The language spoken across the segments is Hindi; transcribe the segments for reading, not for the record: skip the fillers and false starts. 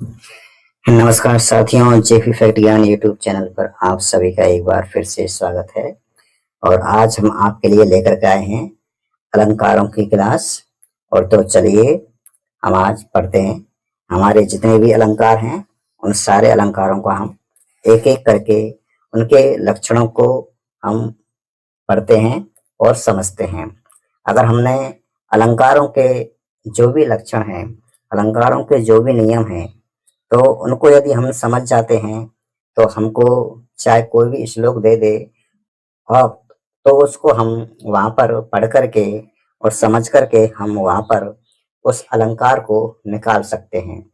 नमस्कार साथियों, जेपी फैक्ट ज्ञान यूट्यूब चैनल पर आप सभी का एक बार फिर से स्वागत है। और आज हम आपके लिए लेकर के आए हैं अलंकारों की क्लास। और तो चलिए हम आज पढ़ते हैं। हमारे जितने भी अलंकार हैं उन सारे अलंकारों को हम एक एक करके उनके लक्षणों को हम पढ़ते हैं और समझते हैं। अगर हमने अलंकारों के जो भी लक्षण हैं, अलंकारों के जो भी नियम हैं, तो उनको यदि हम समझ जाते हैं तो हमको चाहे कोई भी श्लोक दे दे और तो उसको हम वहाँ पर पढ़ करके और समझ करके हम वहाँ पर उस अलंकार को निकाल सकते हैं।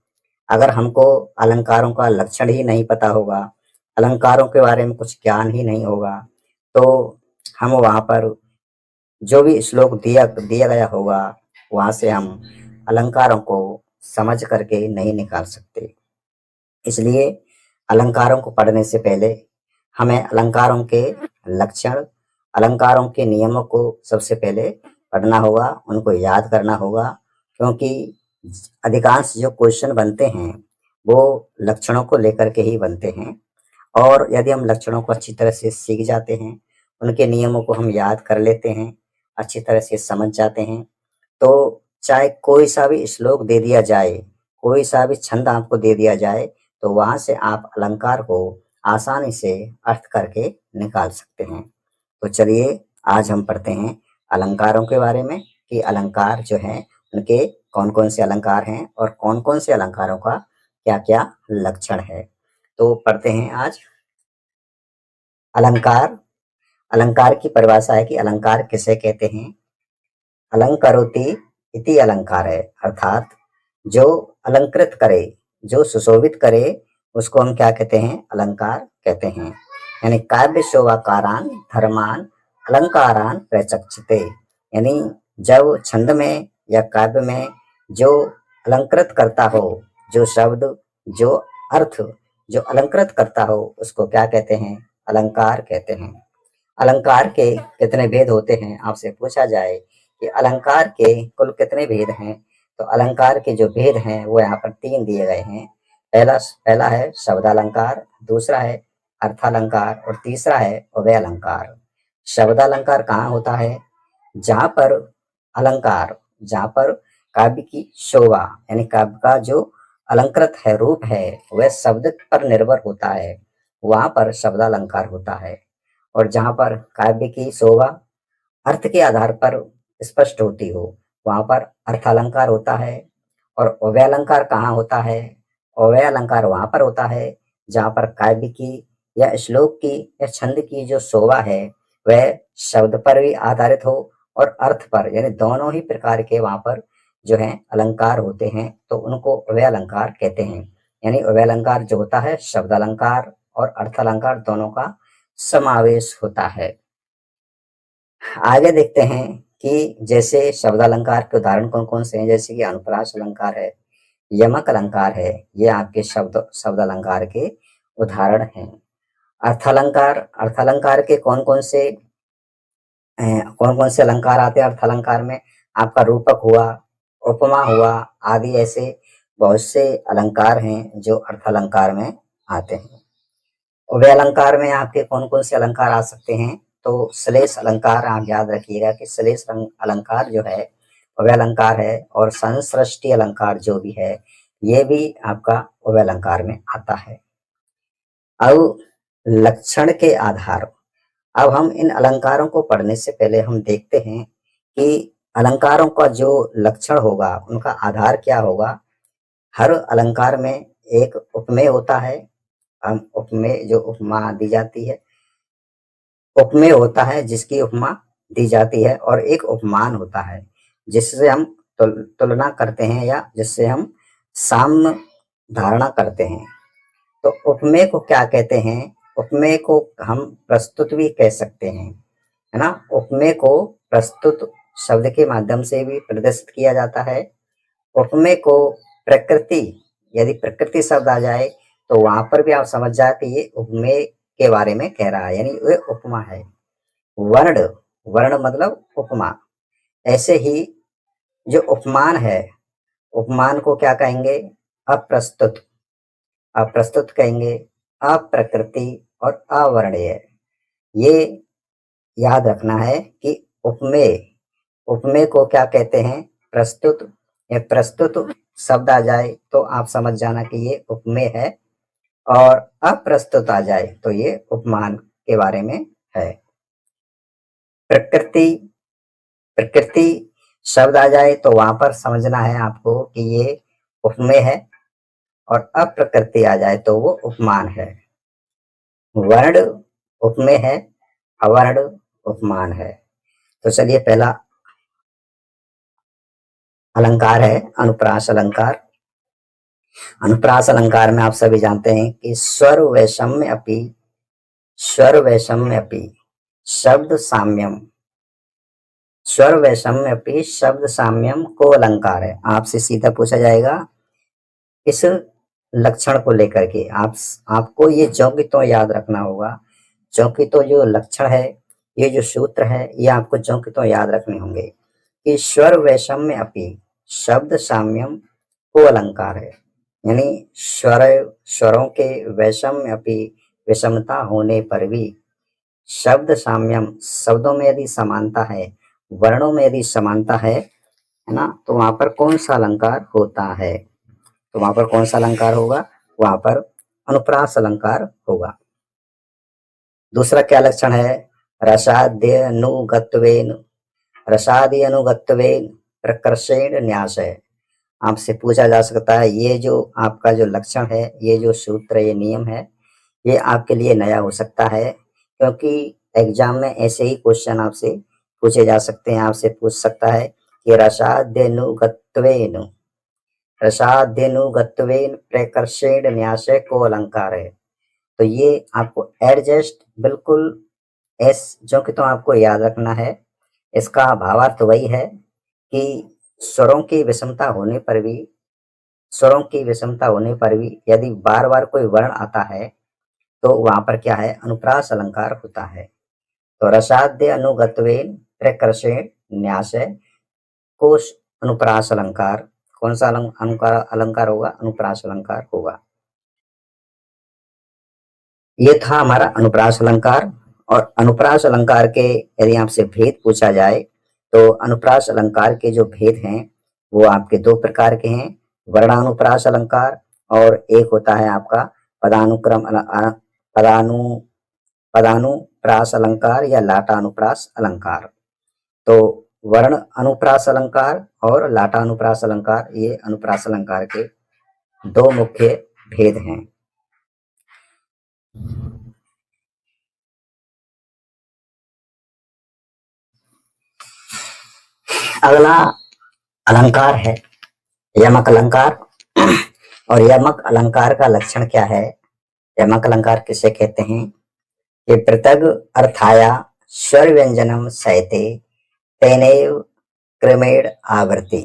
अगर हमको अलंकारों का लक्षण ही नहीं पता होगा, अलंकारों के बारे में कुछ ज्ञान ही नहीं होगा, तो हम वहाँ पर जो भी श्लोक दिया दिया गया होगा वहाँ से हम अलंकारों को समझ करके नहीं निकाल सकते। इसलिए अलंकारों को पढ़ने से पहले हमें अलंकारों के लक्षण, अलंकारों के नियमों को सबसे पहले पढ़ना होगा, उनको याद करना होगा। क्योंकि अधिकांश जो क्वेश्चन बनते हैं वो लक्षणों को लेकर के ही बनते हैं। और यदि हम लक्षणों को अच्छी तरह से सीख जाते हैं, उनके नियमों को हम याद कर लेते हैं, अच्छी तरह से समझ जाते हैं, तो चाहे कोई सा भी श्लोक दे दिया जाए, कोई सा भी छंद आपको दे दिया जाए, तो वहाँ से आप अलंकार को आसानी से अर्थ करके निकाल सकते हैं। तो चलिए आज हम पढ़ते हैं अलंकारों के बारे में कि अलंकार जो हैं उनके कौन-कौन से अलंकार हैं और कौन-कौन से अलंकारों का क्या-क्या लक्षण है। तो पढ़ते हैं आज अलंकार। अलंकार की परिभाषा है कि अलंकार किसे कहते हैं। अलंकरोति इति अलंकार है, अर्थात जो अलंकृत करे, जो सुशोभित करे, उसको हम क्या कहते हैं, अलंकार कहते हैं। यानी काव्य शोभाकारान धर्मान अलंकारान प्रचक्षते। यानी जब छंद में या काव्य में जो अलंकृत करता हो, जो शब्द, जो अर्थ जो अलंकृत करता हो, उसको क्या कहते हैं, अलंकार कहते हैं। अलंकार के कितने भेद होते हैं, आपसे पूछा जाए कि अलंकार के कुल कितने भेद हैं, तो अलंकार के जो भेद हैं वो यहाँ पर 3 दिए गए हैं। पहला है शब्दालंकार, दूसरा है अर्थालंकार और तीसरा है उभय अलंकार। शब्दालंकार कहाँ होता है, जहाँ पर अलंकार, जहाँ पर काव्य की शोभा यानी काव्य का जो अलंकृत है, रूप है, वह शब्द पर निर्भर होता है, वहाँ पर शब्दालंकार होता है। और जहाँ पर काव्य की शोभा अर्थ के आधार पर स्पष्ट होती हो, वहाँ पर अर्थालंकार होता है। और उभय अलंकार कहाँ होता है, उभय अलंकार वहाँ पर होता है जहाँ पर काव्य की या श्लोक की या छंद की जो शोभा है वह शब्द पर भी आधारित हो और अर्थ पर, यानी दोनों ही प्रकार के वहाँ पर जो है अलंकार होते हैं, तो उनको उभय अलंकार कहते हैं। यानी उभय अलंकार जो होता है शब्द अलंकार और अर्थालंकार दोनों का समावेश होता है। आगे देखते हैं कि जैसे शब्दालंकार के उदाहरण कौन-कौन से हैं, जैसे कि अनुप्रास अलंकार है, यमक अलंकार है, ये आपके शब्द अलंकार के उदाहरण हैं। अर्थालंकार, अर्थालंकार के कौन-कौन से अलंकार आते हैं अर्थालंकार में, आपका रूपक हुआ, उपमा हुआ, आदि ऐसे बहुत से अलंकार हैं जो अर्थालंकार में आते हैं। उभय अलंकार में आपके कौन-कौन से अलंकार आ सकते हैं, तो श्लेष अलंकार आप याद रखिएगा कि श्लेष अलंकार जो है उभय अलंकार है, और संसृष्टि अलंकार जो भी है ये भी आपका उभय अलंकार में आता है। अब लक्षण के आधार, अब हम इन अलंकारों को पढ़ने से पहले हम देखते हैं कि अलंकारों का जो लक्षण होगा उनका आधार क्या होगा। हर अलंकार में एक उपमेय होता है, उपमेय जो उपमा दी जाती है, उपमेय होता है जिसकी उपमा दी जाती है, और एक उपमान होता है जिससे हम तुलना करते हैं या जिससे हम साम्य धारणा करते हैं। तो उपमेय को क्या कहते हैं, उपमेय को हम प्रस्तुत भी कह सकते हैं, है ना। उपमेय को प्रस्तुत शब्द के माध्यम से भी प्रदर्शित किया जाता है। उपमेय को प्रकृति, यदि प्रकृति शब्द आ जाए तो वहां पर भी आप समझ जाए कि ये उपमेय के बारे में कह रहा है, यानी ये उपमा है। वर्ण, वर्ण मतलब उपमा। ऐसे ही जो उपमान है, उपमान को क्या कहेंगे, अप्रस्तुत, अप्रस्तुत कहेंगे, अप्रकृति और अवर्णीय। ये याद रखना है कि उपमेय, उपमेय को क्या कहते हैं? प्रस्तुत। या प्रस्तुत शब्द आ जाए तो आप समझ जाना कि ये उपमेय है, और अप्रस्तुत आ जाए तो ये उपमान के बारे में है। प्रकृति, प्रकृति शब्द आ जाए तो वहां पर समझना है आपको कि ये उपमेय है, और अप्रकृति आ जाए तो वो उपमान है। वर्ण उपमेय है, अवर्ण उपमान है। तो चलिए, पहला अलंकार है अनुप्रास अलंकार। अनुप्रास अलंकार में आप सभी जानते हैं कि स्वर वैषम्य अपि, स्वर वैषम्य अपि शब्द साम्यम, स्वर वैषम्य अपि शब्द साम्यम को अलंकार है। आपसे सीधा पूछा जाएगा इस लक्षण को लेकर के। आपको ये ज्यों तो याद रखना होगा। ज्यों तो जो लक्षण है, ये जो सूत्र है, ये आपको ज्यों तो याद रखने होंगे कि स्वर वैषम्य अपि शब्द साम्यम को अलंकार है। यानी स्वरों के वैषम्य अपि विषमता होने पर भी शब्द साम्यम, शब्दों में यदि समानता है, वर्णों में यदि समानता है ना, तो वहां पर कौन सा अलंकार होता है? तो वहां पर कौन सा अलंकार होगा? वहां पर अनुप्रास अलंकार होगा। दूसरा क्या लक्षण है? रसाद्यनुगत्वेन, रसादि अनुगत्वेन प्रकर्षेण न्यास है। आपसे पूछा जा सकता है, ये जो आपका जो लक्षण है, ये जो सूत्र, ये नियम है, ये आपके लिए नया हो सकता है, क्योंकि एग्जाम में ऐसे ही क्वेश्चन आपसे पूछे जा सकते हैं। आपसे पूछ सकता है कि रसाद्यनुगत्वेन, रसाद्यनुगत्वेन प्रकर्षेण न्यास को अलंकार है। तो ये आपको एडजस्ट बिल्कुल जो कि तो आपको याद रखना है। इसका भावार्थ वही है कि स्वरों की विषमता होने पर भी, स्वरों की विषमता होने पर भी यदि बार बार कोई वर्ण आता है तो वहां पर क्या है? अनुप्रास अलंकार होता है। तो रसाद्य अनुगत्वेन प्रकर्षेण न्यास कोश अनुप्रास अलंकार। कौन सा अलंकार होगा? अनुप्रास अलंकार होगा। ये था हमारा अनुप्रास अलंकार। और अनुप्रास अलंकार के यदि आपसे भेद पूछा जाए तो अनुप्रास अलंकार के जो भेद हैं वो आपके दो प्रकार के हैं, वर्णानुप्रास अलंकार और एक होता है आपका पदानुक्रम पदानु पदानुप्रास अलंकार या लाटानुप्रास अलंकार। तो वर्ण अनुप्रास अलंकार और लाटानुप्रास अलंकार, ये अनुप्रास अलंकार के दो मुख्य भेद हैं। अगला अलंकार है यमक अलंकार। और यमक अलंकार का लक्षण क्या है? यमक अलंकार किसे कहते हैं? कि पृथग अर्थाया स्वर व्यंजनम सहते तेनेव क्रमेण आवृत्ति।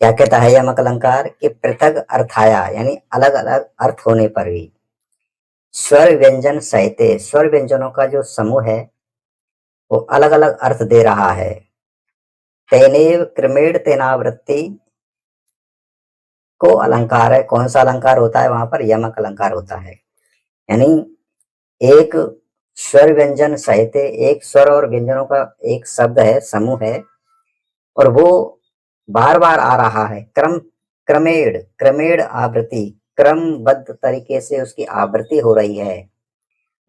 क्या कहता है यमक अलंकार? कि पृथग अर्थाया यानी अलग अलग अर्थ होने पर भी स्वर व्यंजन सहते, स्वर व्यंजनों का जो समूह है वो अलग अलग अर्थ दे रहा है। तेनेव क्रमेण तेनावृत्ति को अलंकार है। कौन सा अलंकार होता है? वहां पर यमक अलंकार होता है। यानी एक स्वर व्यंजन साहित्य, एक स्वर और व्यंजनों का एक शब्द है, समूह है, और वो बार बार आ रहा है। क्रमेण क्रमेण आवृत्ति, क्रमबद्ध तरीके से उसकी आवृत्ति हो रही है,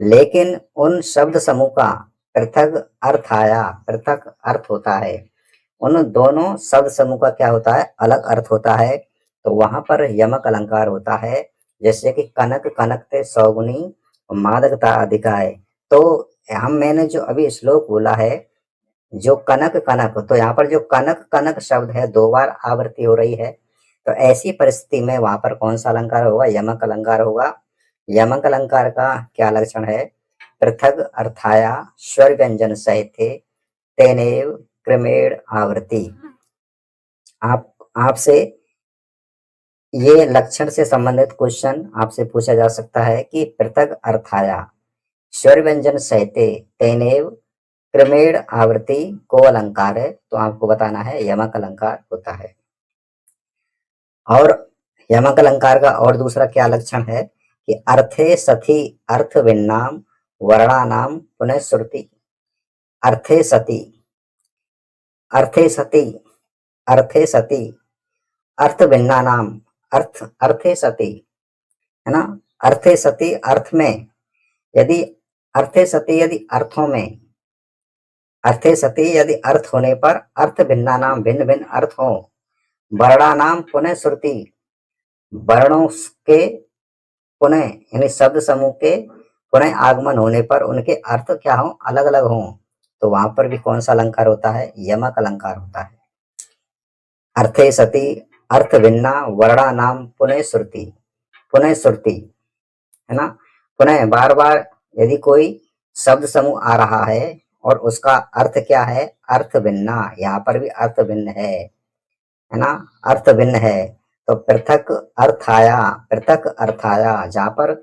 लेकिन उन शब्द समूह का पृथक अर्थ आया, पृथक अर्थ होता है। उन दोनों शब्द समूह का क्या होता है? अलग अर्थ होता है। तो वहां पर यमक अलंकार होता है। जैसे कि कनक कनकते सौगुनी मादकता अधिकाय। तो मैंने जो अभी श्लोक बोला है, जो कनक कनक, तो यहाँ पर जो कनक कनक शब्द है दो बार आवृत्ति हो रही है। तो ऐसी परिस्थिति में वहां पर कौन सा अलंकार होगा? यमक अलंकार होगा। यमक अलंकार का क्या लक्षण है? पृथक अर्थाया स्वर व्यंजन सहित तेनेव क्रमेण आवृत्ति। आपसे ये लक्षण से संबंधित क्वेश्चन आपसे पूछा जा सकता है कि पृथक अर्थाया स्वर व्यंजन सहते तेनेव क्रमेण आवृत्ति को अलंकार है। तो आपको बताना है यमक अलंकार होता है। और यमक अलंकार का और दूसरा क्या लक्षण है कि अर्थे सति अर्थ भिन्नाम वर्णानाम पुनः श्रुति। अर्थे सति, अर्थे सति, अर्थे सति, अर्थ भिन्ना नाम, अर्थ अर्थे सति, है ना। अर्थे सति अर्थ में, यदि अर्थे सति यदि अर्थों में, अर्थे सति यदि अर्थ होने पर अर्थ भिन्ना नाम भिन्न भिन्न अर्थ हो, वर्णा नाम पुनः श्रुति, वर्णों के पुनः यानी शब्द समूह के पुनः आगमन होने पर उनके अर्थ क्या हो, अलग अलग हो, तो वहां पर भी कौन सा अलंकार होता है, यमक अलंकार होता है। अर्थे सति अर्थ भिन्ना वर्णा नाम पुनः श्रुति, पुनः श्रुति, है ना। पुनः बार बार यदि कोई शब्द समूह आ रहा है और उसका अर्थ क्या है, अर्थ भिन्ना, यहाँ पर भी अर्थ भिन्न है ना, अर्थ भिन्न है, तो पृथक अर्थाया, पृथक अर्थाया, जहां पर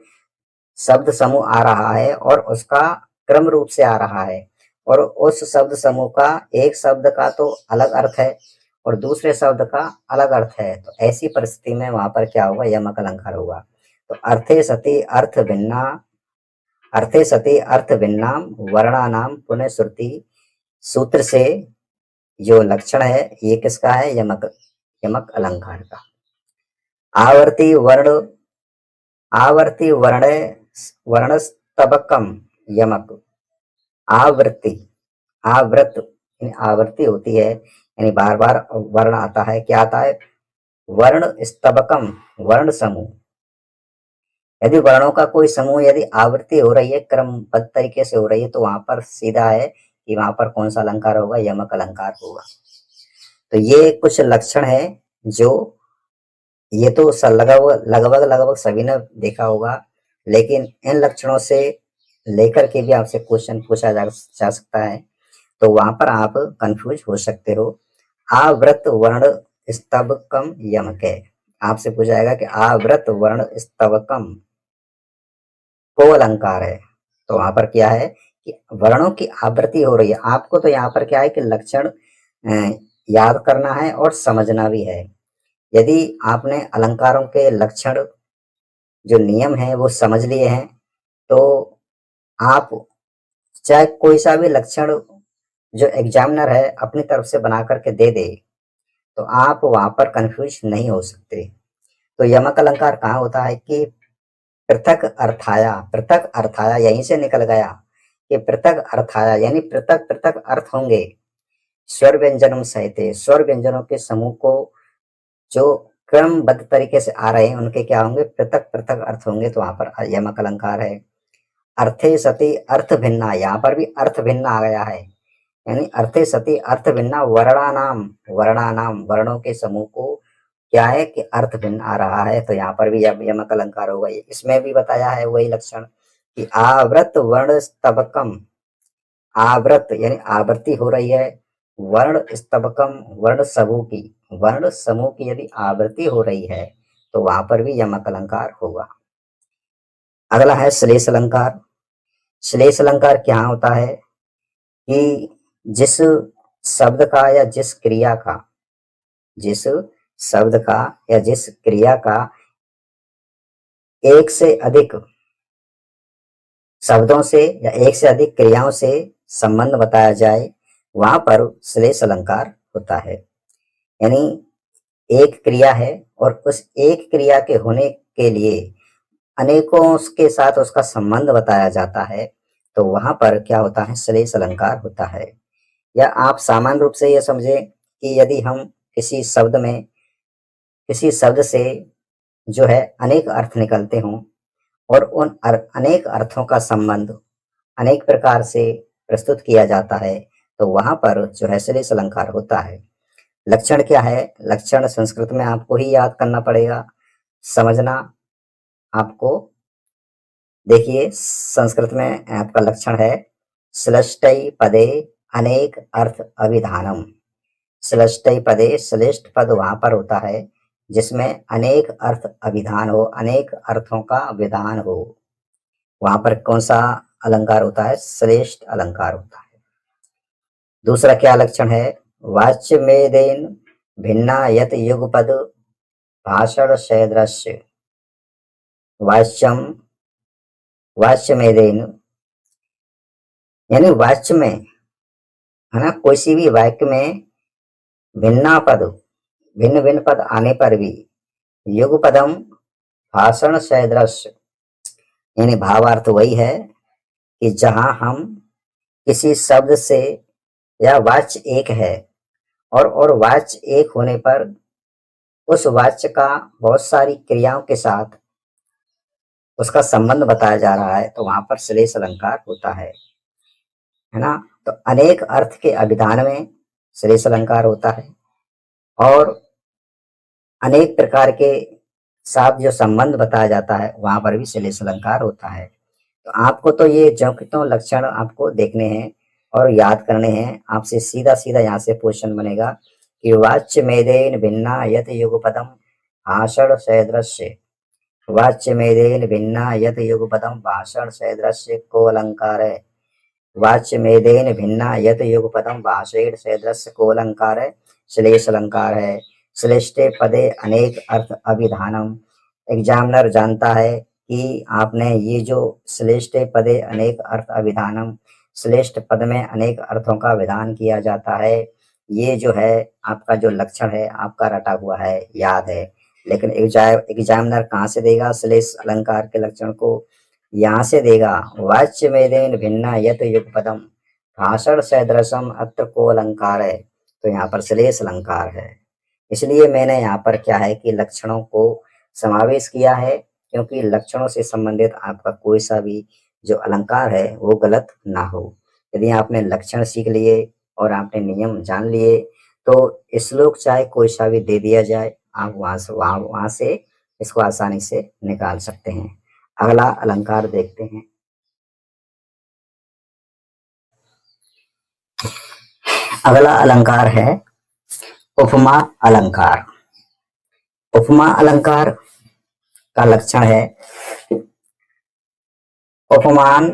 शब्द समूह आ रहा है और उसका क्रम रूप से आ रहा है और उस शब्द समूह का एक शब्द का तो अलग अर्थ है और दूसरे शब्द का अलग अर्थ है, तो ऐसी परिस्थिति में वहां पर क्या होगा, यमक अलंकार होगा। तो अर्थे सति अर्थ भिन्ना, अर्थे सति अर्थ भिन्नाम वर्णानाम पुनः श्रुति सूत्र से जो लक्षण है ये किसका है, यमक, यमक अलंकार का। आवर्ती वर्ण, आवर्ती वर्ण वर्णस्तबकम यमक, आवृत्ति, आवृत आवृत्ति होती है यानी बार बार वर्ण आता है, क्या आता है, वर्ण स्तबकम, वर्ण समूह, यदि वर्णों का कोई समूह यदि आवृत्ति हो रही है, क्रमबद्ध तरीके से हो रही है, तो वहां पर सीधा है कि वहां पर कौन सा अलंकार होगा, यमक अलंकार होगा। तो ये कुछ लक्षण है जो ये तो लगभग लगभग लगभग सभी ने देखा होगा, लेकिन इन लक्षणों से लेकर के भी आपसे क्वेश्चन पूछा जा सकता है, तो वहां पर आप कंफ्यूज हो सकते हो। आवृत वर्ण स्तबकम यमक है, आपसे पूछा जाएगा कि आवृत वर्ण स्तबकम को अलंकार है, तो वहां पर क्या है कि वर्णों की आवृत्ति हो रही है। आपको तो यहाँ पर क्या है कि लक्षण याद करना है और समझना भी है। यदि आपने अलंकारों के लक्षण जो नियम है वो समझ लिए हैं, तो आप चाहे कोई सा भी लक्षण जो एग्जामिनर है अपनी तरफ से बना करके दे दे, तो आप वहां पर कंफ्यूज नहीं हो सकते। तो यमक अलंकार कहाँ होता है कि पृथक अर्थाया, पृथक अर्थाया यहीं से निकल गया कि पृथक अर्थाया यानी पृथक पृथक अर्थ होंगे, स्वर व्यंजनम सहित, स्वर व्यंजनों के समूह को जो क्रमबद्ध तरीके से आ रहे हैं उनके क्या होंगे, पृथक पृथक अर्थ होंगे, तो वहां पर यमक अलंकार है। अर्थे सति अर्थ भिन्ना, यहाँ पर भी अर्थ भिन्न आ गया है, यानी अर्थे सति अर्थ भिन्ना वर्णानाम, वर्णानाम वर्णों के समूह को क्या है कि अर्थ भिन्न आ रहा है, तो यहाँ पर भी यमक अलंकार होगा। इसमें भी बताया है वही लक्षण कि आवृत वर्ण स्तबकम, आवृत यानी आवृत्ति हो रही है, वर्ण स्तबकम वर्ण समूह की, वर्ण समूह की यदि आवृत्ति हो रही है तो वहां पर भी यमक अलंकार होगा। अगला है श्लेष अलंकार। श्लेष अलंकार क्या होता है कि जिस शब्द का या जिस क्रिया का, जिस शब्द का या जिस क्रिया का एक से अधिक शब्दों से या एक से अधिक क्रियाओं से संबंध बताया जाए, वहां पर श्लेष अलंकार होता है। यानी एक क्रिया है और उस एक क्रिया के होने के लिए अनेकों के साथ उसका संबंध बताया जाता है, तो वहां पर क्या होता है, श्लेष अलंकार होता है। या आप सामान्य रूप से ये समझे कि यदि हम किसी शब्द में, किसी शब्द से जो है अनेक अर्थ निकलते हों और उन अनेक अर्थों का संबंध अनेक प्रकार से प्रस्तुत किया जाता है, तो वहां पर जो है श्लेष अलंकार होता है। लक्षण क्या है, लक्षण संस्कृत में आपको ही याद करना पड़ेगा, समझना आपको। देखिए संस्कृत में आपका लक्षण है श्लिष्टै पदे अनेक अर्थ अभिधानम। श्लिष्टै पदे, श्लिष्ट पद वहां पर होता है जिसमें अनेक अर्थ अभिधान हो, अनेक अर्थों का विधान हो, वहां पर कौन सा अलंकार होता है, श्रेष्ठ अलंकार होता है। दूसरा क्या लक्षण है, वाच्य मेदेन भिन्ना यत युगपद भाषण सदृश्य वाच्यम वाच्यमेदेन, यानी वाच्य में, है ना, कोई सी भी वाक्य में भिन्न भिन्न पद आने पर भी युगपदम भाषण सदृश्य, यानी भावार्थ वही है कि जहां हम किसी शब्द से, या वाच्य एक है और वाच्य एक होने पर उस वाच्य का बहुत सारी क्रियाओं के साथ उसका संबंध बताया जा रहा है, तो वहां पर श्लेष अलंकार होता है ना। तो अनेक अर्थ के अभिधान में श्लेष अलंकार होता है, और अनेक प्रकार के साथ जो संबंध बताया जाता है वहां पर भी श्लेष अलंकार होता है। तो आपको तो ये जो कितने लक्षण आपको देखने हैं और याद करने हैं। आपसे सीधा सीधा यहाँ से क्वेश्चन बनेगा कि वाच्य मेदेन भिन्ना यत युगपदम भाषण सदृश्य, वाच्य मेदेन भिन्ना यत युगपदम भाषण सदृश्य को अलंकार है। वाच्य मेदेन भिन्ना यत युगपदम भाषण सदृश्य को अलंकार है, श्लेष अलंकार है। श्लेष्ठे पदे अनेक अर्थ अभिधानम, एग्जामिनर जानता है कि आपने ये जो श्लेष्ठे पदे अनेक अर्थ अभिधानम, श्लेष्ठ पद में अनेक अर्थों का विधान किया जाता है, ये जो है आपका जो लक्षण है आपका रटा हुआ है, याद है। लेकिन एग्जामिनर कहाँ से देगा श्लेष अलंकार के लक्षण को? यहाँ से देगा, वाच्य मेदेन भिन्ना यत युगपदम भाषण सदृशम अत्र को अलंकार है, तो यहाँ पर श्लेष अलंकार है। इसलिए मैंने यहाँ पर क्या है कि लक्षणों को समावेश किया है, क्योंकि लक्षणों से संबंधित आपका कोई सा भी जो अलंकार है वो गलत ना हो। यदि आपने लक्षण सीख लिए और आपने नियम जान लिए तो श्लोक चाहे कोई सा भी दे दिया जाए, आप वहां से इसको आसानी से निकाल सकते हैं। अगला अलंकार देखते हैं। अगला अलंकार है उपमा अलंकार। उपमा अलंकार का लक्षण है उपमान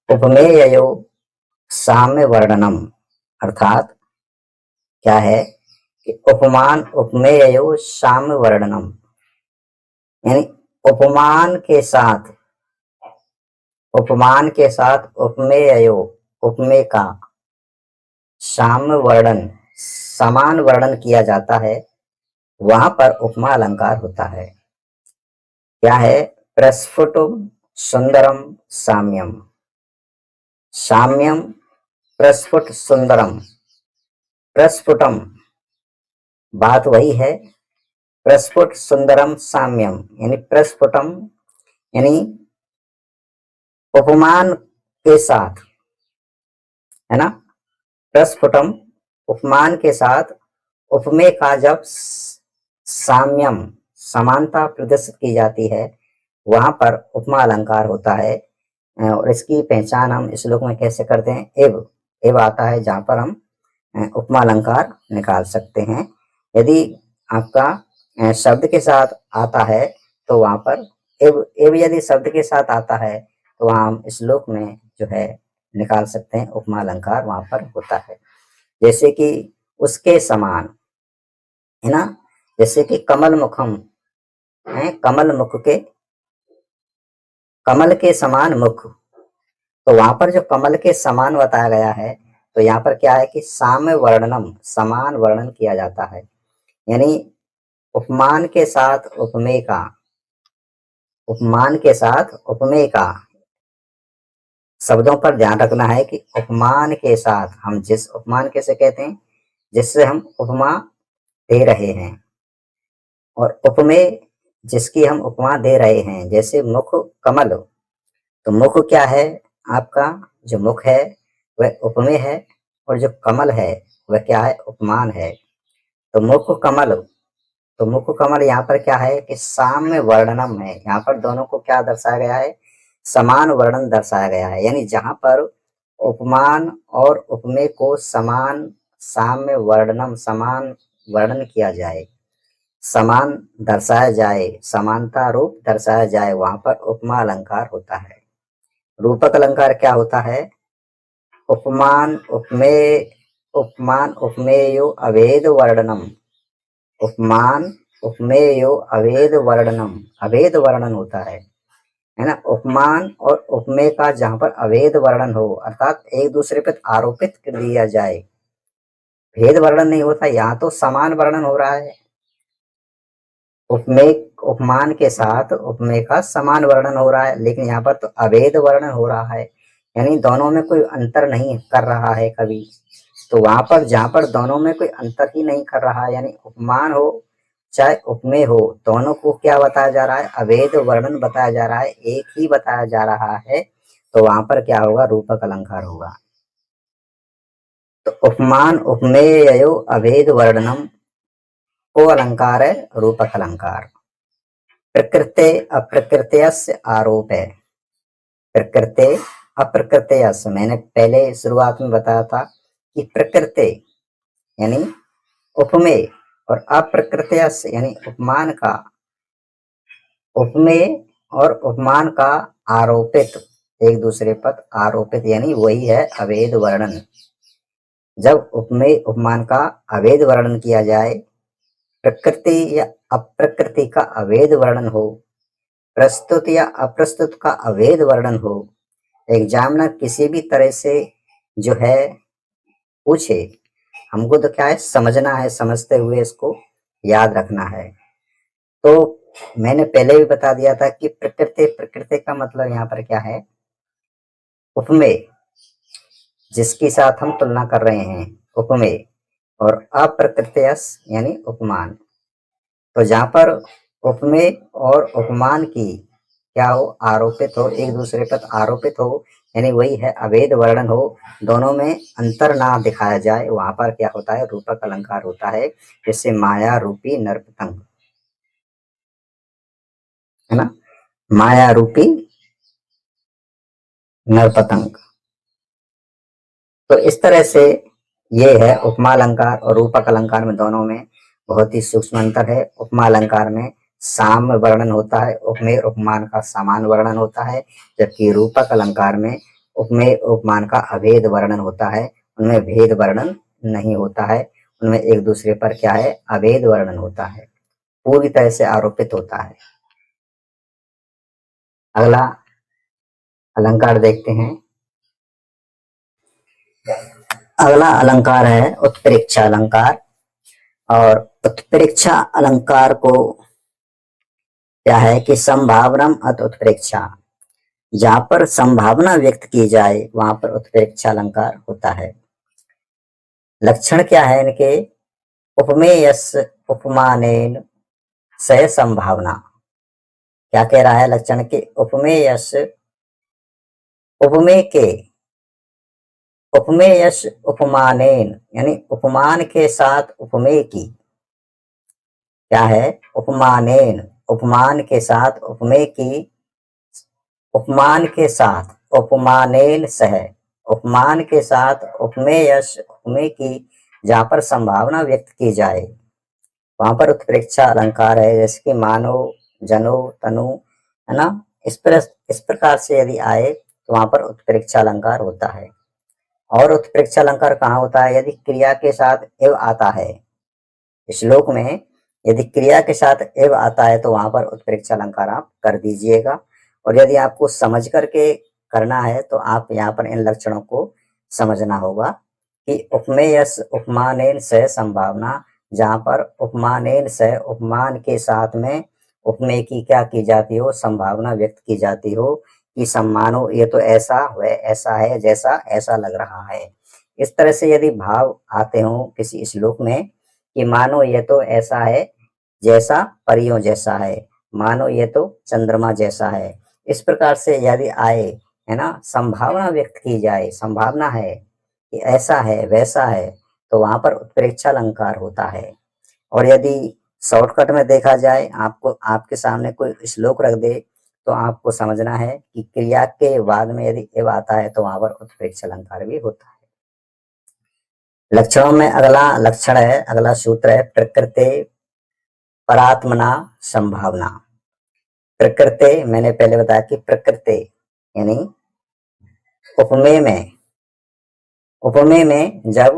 उपमेयो साम्य वर्णनम, अर्थात क्या है कि उपमान उपमेयो साम्य वर्णनम, यानी उपमान के साथ उपमेयो उपमेय का साम्य वर्णन, समान वर्णन किया जाता है, वहां पर उपमा अलंकार होता है। क्या है? प्रस्फुटम सुंदरम साम्यम, साम्यम प्रस्फुट सुंदरम। प्रस्फुटम बात वही है, प्रस्फुट सुंदरम साम्यम, यानी प्रस्फुटम यानी उपमान के साथ, है ना, प्रस्फुटम उपमान के साथ उपमेय का जब साम्यम समानता प्रदर्शित की जाती है वहां पर उपमा अलंकार होता है। और इसकी पहचान हम श्लोक में कैसे करते हैं? एव आता है जहां पर हम उपमा अलंकार निकाल सकते हैं। यदि आपका शब्द के साथ आता है तो वहां पर एव यदि शब्द के साथ आता है तो वहां हम श्लोक में जो है निकाल सकते हैं उपमा अलंकार, वहां पर होता है। जैसे कि उसके समान, है ना, जैसे कि कमल मुखम है, कमल मुख के, कमल के समान मुख, तो वहां पर जो कमल के समान बताया गया है तो यहाँ पर क्या है कि साम्य वर्णनम, समान वर्णन किया जाता है। यानी उपमान के साथ उपमेय का, उपमान के साथ उपमेय का, शब्दों पर ध्यान रखना है कि उपमान के साथ हम जिस उपमान कैसे कहते हैं, जिससे हम उपमा दे रहे हैं, और उपमेय जिसकी हम उपमा दे रहे हैं। जैसे मुख कमल, तो मुख क्या है? आपका जो मुख है वह उपमेय है, और जो कमल है वह क्या है? उपमान है। तो मुख कमल यहाँ पर क्या है कि साम्य वर्णनम है। यहाँ पर दोनों को क्या दर्शाया गया है? समान वर्णन दर्शाया गया है। यानी जहां पर उपमान और उपमेय को समान साम्य वर्णनम, समान वर्णन किया जाए, समान दर्शाया जाए, समानता रूप दर्शाया जाए, वहां पर उपमा अलंकार होता है। रूपक अलंकार क्या होता है? उपमान उपमेय, उपमान उपमेयो अभेद वर्णनम, उपमान उपमेयो अवेद वर्णनम, अवेद वर्णन होता है ना। उपमान और उपमेय का जहां पर अवेद वर्णन हो, अर्थात एक दूसरे पर आरोपित कर दिया जाए, भेद वर्णन नहीं होता, यहाँ तो समान वर्णन हो रहा है। उपमेय उपमान के साथ उपमेय का समान वर्णन हो रहा है, लेकिन यहाँ पर तो अभेद वर्णन हो रहा है, यानी दोनों में कोई अंतर नहीं कर रहा है कभी। तो वहां पर जहां पर दोनों में कोई अंतर ही नहीं कर रहा है, यानी उपमान हो चाहे उपमेय हो, दोनों को क्या बताया जा रहा है, अभेद वर्णन बताया जा रहा है, एक ही बताया जा रहा है, तो वहां पर क्या होगा, रूपक अलंकार होगा। तो उपमान उपमेयो अभेद वर्णनम को अलंकार है रूपक अलंकार। प्रकृते अप्रकृतयस्य आरोप है। प्रकृते अप्रकृतयस्य, मैंने पहले शुरुआत में बताया था कि प्रकृते यानी उपमेय और अप्रकृतयस्य यानी उपमान का, उपमेय और उपमान का आरोपित, एक दूसरे पर आरोपित यानी वही है अभेद वर्णन। जब उपमेय उपमान का अभेद वर्णन किया जाए, प्रकृति या अप्रकृति का अभेद वर्णन हो, प्रस्तुत या अप्रस्तुत का अभेद वर्णन हो, एग्जामिनर किसी भी तरह से जो है पूछे, हमको तो क्या है समझना है, समझते हुए इसको याद रखना है। तो मैंने पहले भी बता दिया था कि प्रकृति, प्रकृति का मतलब यहाँ पर क्या है, उपमेय, जिसके साथ हम तुलना कर रहे हैं उपमेय, और अप्रकृतयस यानी उपमान। तो जहां पर उपमेय और उपमान की क्या हो, आरोपित हो, एक दूसरे पर आरोपित हो, यानी वही है अभेद वर्णन हो, दोनों में अंतर ना दिखाया जाए, वहां पर क्या होता है, रूपक अलंकार होता है। जैसे माया रूपी नरपतंग, है ना, माया रूपी नरपतंग। तो इस तरह से ये है उपमा अलंकार और रूपक अलंकार में, दोनों में बहुत ही सूक्ष्म अंतर है। उपमा अलंकार में साम्य वर्णन होता है, उपमेय उपमान का समान वर्णन होता है, जबकि रूपक अलंकार में उपमेय उपमान का अभेद वर्णन होता है, उनमें भेद वर्णन नहीं होता है, उनमें एक दूसरे पर क्या है, अभेद वर्णन होता है, पूरी तरह से आरोपित होता है। अगला अलंकार देखते हैं। अगला अलंकार है उत्प्रेक्षा अलंकार। और उत्प्रेक्षा अलंकार को क्या है कि संभावनम अत उत्प्रेक्षा, जहां पर संभावना व्यक्त की जाए वहां पर उत्प्रेक्षा अलंकार होता है। लक्षण क्या है इनके, उपमेयस्य उपमानेन सह संभावना। क्या कह रहा है लक्षण के, उपमेयस्य उपमेय के, उपमेयस्य उपमानेन यानी उपमान के साथ उपमेय की, क्या है, उपमानेन उपमान के साथ उपमेय की, उपमान के साथ उपमानेन सह, उपमान के साथ उपमेयस उपमेय की, जहां पर संभावना व्यक्त की जाए वहां पर उत्प्रेक्षा अलंकार है। जैसे कि मानो, जनो, तनु, है ना, इस प्रकार से यदि आए तो वहां पर उत्प्रेक्षा अलंकार होता है। और उत्प्रेक्षा अलंकार कहाँ होता है, यदि क्रिया के साथ एव आता है, श्लोक में यदि क्रिया के साथ एव आता है तो वहां पर उत्प्रेक्षा अलंकार आप कर दीजिएगा। और यदि आपको समझ करके करना है तो आप यहाँ पर इन लक्षणों को समझना होगा कि उपमेयस उपमानेन सह संभावना, जहां पर उपमानेन सह उपमान के साथ में उपमेय की क्या की जाती हो, संभावना व्यक्त की जाती हो कि सम्मानो ये तो ऐसा वह ऐसा है, जैसा ऐसा लग रहा है। इस तरह से यदि भाव आते हो किसी श्लोक में कि मानो ये तो ऐसा है जैसा परियों जैसा है, मानो ये तो चंद्रमा जैसा है, इस प्रकार से यदि आए, है ना, संभावना व्यक्त की जाए, संभावना है कि ऐसा है वैसा है, तो वहां पर उत्प्रेक्षा अलंकार होता है। और यदि शॉर्टकट में देखा जाए, आपको आपके सामने कोई श्लोक रख दे तो आपको समझना है कि क्रिया के बाद में यदि एव आता है तो वहां पर उत्प्रेक्षा अलंकार भी होता है। लक्षणों में अगला लक्षण है, अगला सूत्र है प्रकृति परात्मना संभावना। प्रकृति मैंने पहले बताया कि प्रकृति यानी उपमेय में, उपमेय में जब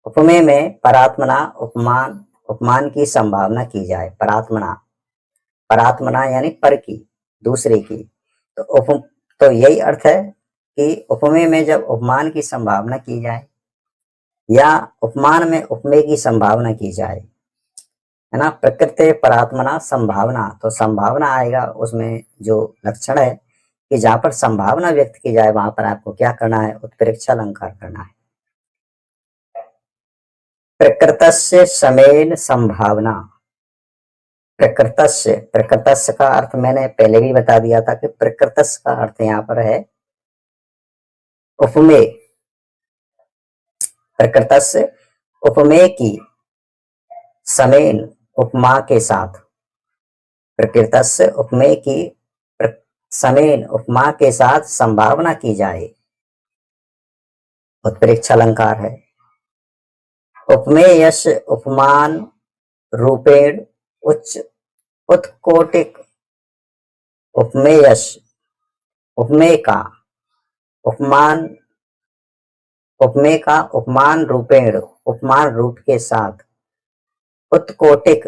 उपमेय में परात्मना उपमान उपमान की संभावना की जाए, परात्मना, परात्मना यानी पर की, दूसरे की। तो यही अर्थ है कि उपमेय में जब उपमान की संभावना की जाए या उपमान में उपमेय की संभावना की जाए, है ना, प्रकृति परात्मना संभावना, तो संभावना आएगा उसमें जो लक्षण है कि जहां पर संभावना व्यक्त की जाए वहां पर आपको क्या करना है, उत्प्रेक्षा अलंकार करना है। प्रकृतस्य समेन संभावना, प्रकृतस्य, प्रकृतस्य का अर्थ मैंने पहले भी बता दिया था कि प्रकृतस्य का अर्थ यहाँ पर है उपमेय, प्रकृतस्य उपमेय की, समेन उपमा के साथ, प्रकृतस्य उपमेय की समेन उपमा के साथ संभावना की जाए, उत्प्रेक्षा अलंकार है। उपमेयस्य उपमान रूपेण उच्च उत्कोटिक, उपमेयस्य उपमेय का उपमान, उपमेय का उपमान रूपेण, उपमान रूप के साथ, उत्कोटिक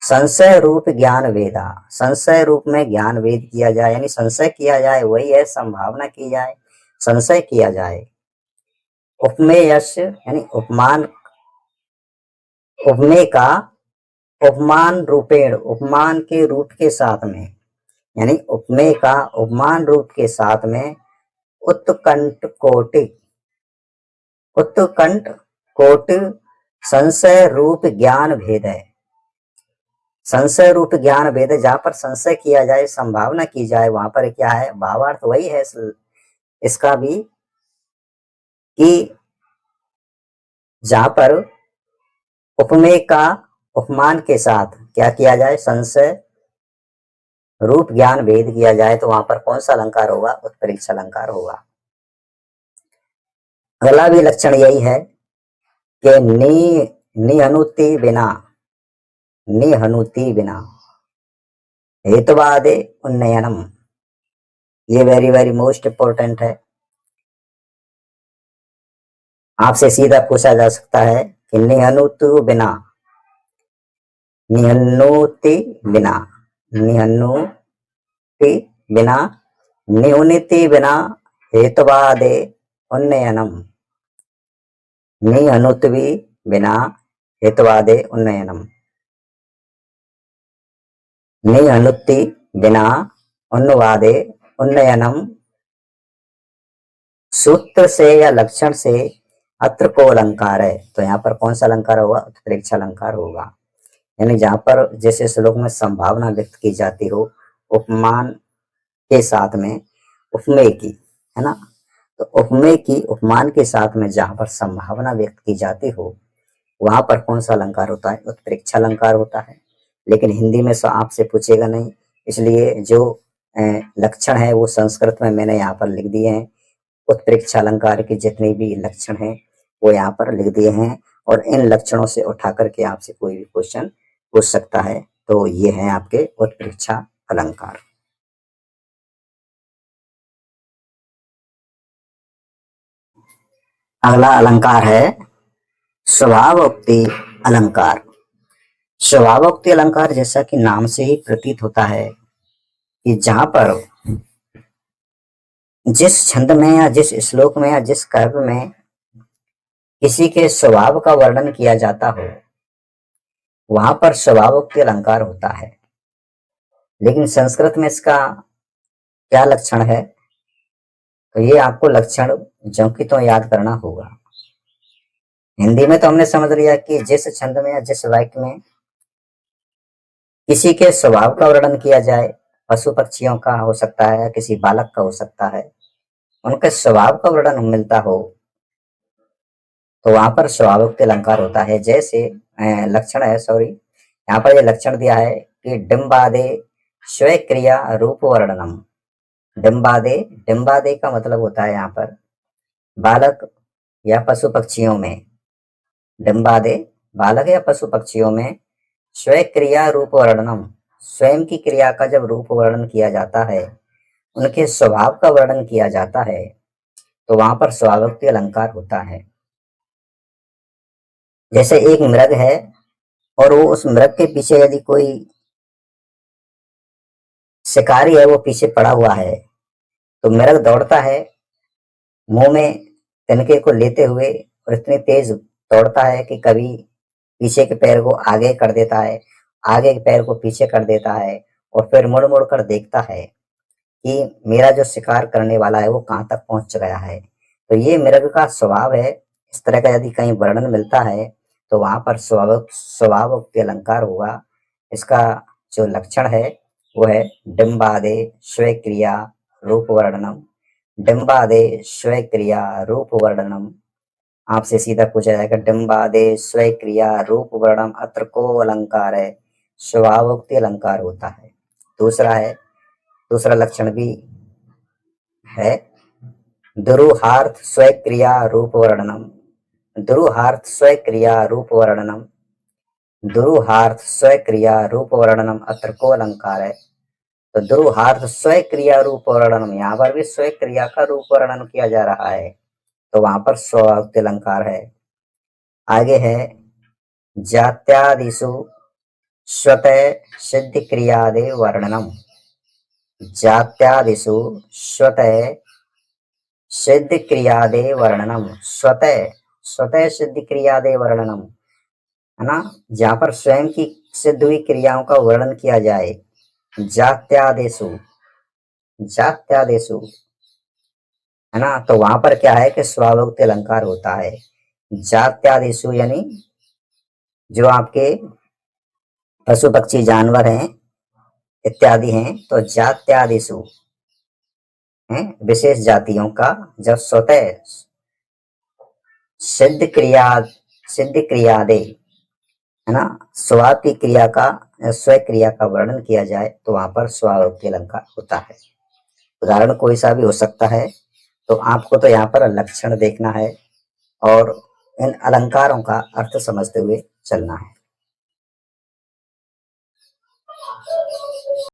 संशय रूप ज्ञान वेदा, संशय रूप में ज्ञान वेद किया जाए, यानी संशय किया जाए, वही है संभावना की जाए, संशय किया जाए। उपमेयस्य यानी उपमान, उपमेय का उपमान रूपेण, उपमान के रूप के साथ में, यानी उपमेय का उपमान रूप के साथ में उत्कंठ कोटि, उत्कंठ कोटि संशय रूप ज्ञान भेद है, संशय रूप ज्ञान भेद है, जहां पर संशय किया जाए, संभावना की जाए, वहां पर क्या है, भावार्थ वही है इसका भी कि जहां पर उपमेय का उपमान के साथ क्या किया जाए, संशय रूप ज्ञान भेद किया जाए, तो वहां पर कौन सा अलंकार होगा, उत्प्रेक्षा अलंकार होगा। अगला भी लक्षण यही है कि निहनुति बिना, निहनुति बिना हेतुवादे उन्नयनम, ये वेरी वेरी मोस्ट इंपोर्टेंट है। आपसे सीधा पूछा जा सकता है कि निहनुतु बिना, निहन्नुति बिना, निहन्नुति बिना, निहुनिति बिना हेतुवादे उन्नयनम, निहनुत्वि बिना हेतुवादे उन्नयनम, निहनुत्ति बिना उन्नवादे उन्नयनम, सूत्र से या लक्षण से अत्र को अलंकार है, तो यहाँ पर कौन सा अलंकार होगा, उत्प्रेक्षा अलंकार होगा। यानी जहां पर जैसे श्लोक में संभावना व्यक्त की जाती हो उपमान के साथ में उपमेय की, है ना, तो उपमेय की उपमान के साथ में जहां पर संभावना व्यक्त की जाती हो वहां पर कौन सा अलंकार होता है, उत्प्रेक्षा अलंकार होता है। लेकिन हिंदी में आपसे पूछेगा नहीं, इसलिए जो लक्षण है वो संस्कृत में मैंने यहाँ पर लिख दिए हैं, उत्प्रेक्षा अलंकार के जितने भी लक्षण हैं वो यहाँ पर लिख दिए हैं, और इन लक्षणों से उठा करके आपसे कोई भी क्वेश्चन पूछ सकता है। तो ये है आपके उत्प्रेक्षा अलंकार। अगला अलंकार है स्वभावोक्ति अलंकार। स्वभावोक्ति अलंकार जैसा कि नाम से ही प्रतीत होता है कि जहां पर जिस छंद में या जिस श्लोक में या जिस काव्य में किसी के स्वभाव का वर्णन किया जाता हो वहां पर स्वभावोक्ति अलंकार होता है। लेकिन संस्कृत में इसका क्या लक्षण है, तो ये आपको लक्षण जंकी तो याद करना होगा। हिंदी में तो हमने समझ लिया कि जिस छंद में या जिस वाक्य में किसी के स्वभाव का वर्णन किया जाए, पशु पक्षियों का हो सकता है या किसी बालक का हो सकता है, उनके स्वभाव का वर्णन मिलता हो तो वहां पर स्वभावोक्ति अलंकार होता है। जैसे लक्षण है, सॉरी, यहाँ पर ये लक्षण दिया है कि डिम्बादे स्वक्रिया रूप वर्णनम, डिम्बादे, डिम्बादे का मतलब होता है यहाँ पर बालक या पशु पक्षियों में, डिम्बादे बालक या पशु पक्षियों में स्वक्रिया रूप वर्णनम, स्वयं की क्रिया का जब रूप वर्णन किया जाता है, उनके स्वभाव का वर्णन किया जाता है, तो वहां पर स्वभावोक्ति अलंकार होता है। जैसे एक मृग है और वो उस मृग के पीछे यदि कोई शिकारी है वो पीछे पड़ा हुआ है, तो मृग दौड़ता है मुंह में तिनके को लेते हुए, और इतनी तेज दौड़ता है कि कभी पीछे के पैर को आगे कर देता है, आगे के पैर को पीछे कर देता है, और फिर मुड़ मुड़ कर देखता है कि मेरा जो शिकार करने वाला है वो कहाँ तक पहुंच गया है। तो ये मृग का स्वभाव है। इस तरह का यदि कहीं वर्णन मिलता है तो वहां पर स्वभावोक्ति अलंकार होगा। इसका जो लक्षण है वो है डिम्बादे स्वक्रिया रूप वर्णनम। डिम्बादे स्वक्रिया रूप वर्णनम। आपसे सीधा पूछा जाएगा डिम्बादे स्वक्रिया रूप वर्णनम अत्र को अलंकार है, स्वभावोक्ति अलंकार होता है। दूसरा है, दूसरा लक्षण भी है दुरूहार्थ स्वक्रिया रूप वर्णनम। दुरूहार्थ स्वक्रिया रूप वर्णनम। दुरूहार्थ स्वक्रिया रूप वर्णनम अत्र को अलंकार है। तो दुरूहार्थ स्वक्रिया रूप वर्णनम, यहाँ पर भी स्वक्रिया का रूप वर्णन किया जा रहा है, तो वहां पर स्ववाक्य अलंकार है। आगे है जात्यादिषु स्वतः सिद्ध क्रियादे वर्णनम। जात्यादिषु स्वतः सिद्ध क्रियादे वर्णनम। स्वतः, स्वतः सिद्ध क्रियादे वर्णनम, है ना, जहां पर स्वयं की सिद्ध हुई क्रियाओं का वर्णन किया जाए। जात्यादेशु, जात्यादेशु, है ना, तो वहां पर क्या है कि स्वावोक्ति अलंकार होता है। जात्यादेशु यानी जो आपके पशु पक्षी जानवर हैं इत्यादि हैं, तो जात्यादिशु हैं विशेष जातियों का जब स्वतः सिद्ध क्रिया, सिद्ध क्रिया दे, है ना, स्वभाव की क्रिया का स्व क्रिया का वर्णन किया जाए तो वहां पर स्वावोक्ति अलंकार होता है। उदाहरण कोई सा भी हो सकता है, तो आपको तो यहाँ पर लक्षण देखना है और इन अलंकारों का अर्थ समझते हुए चलना है।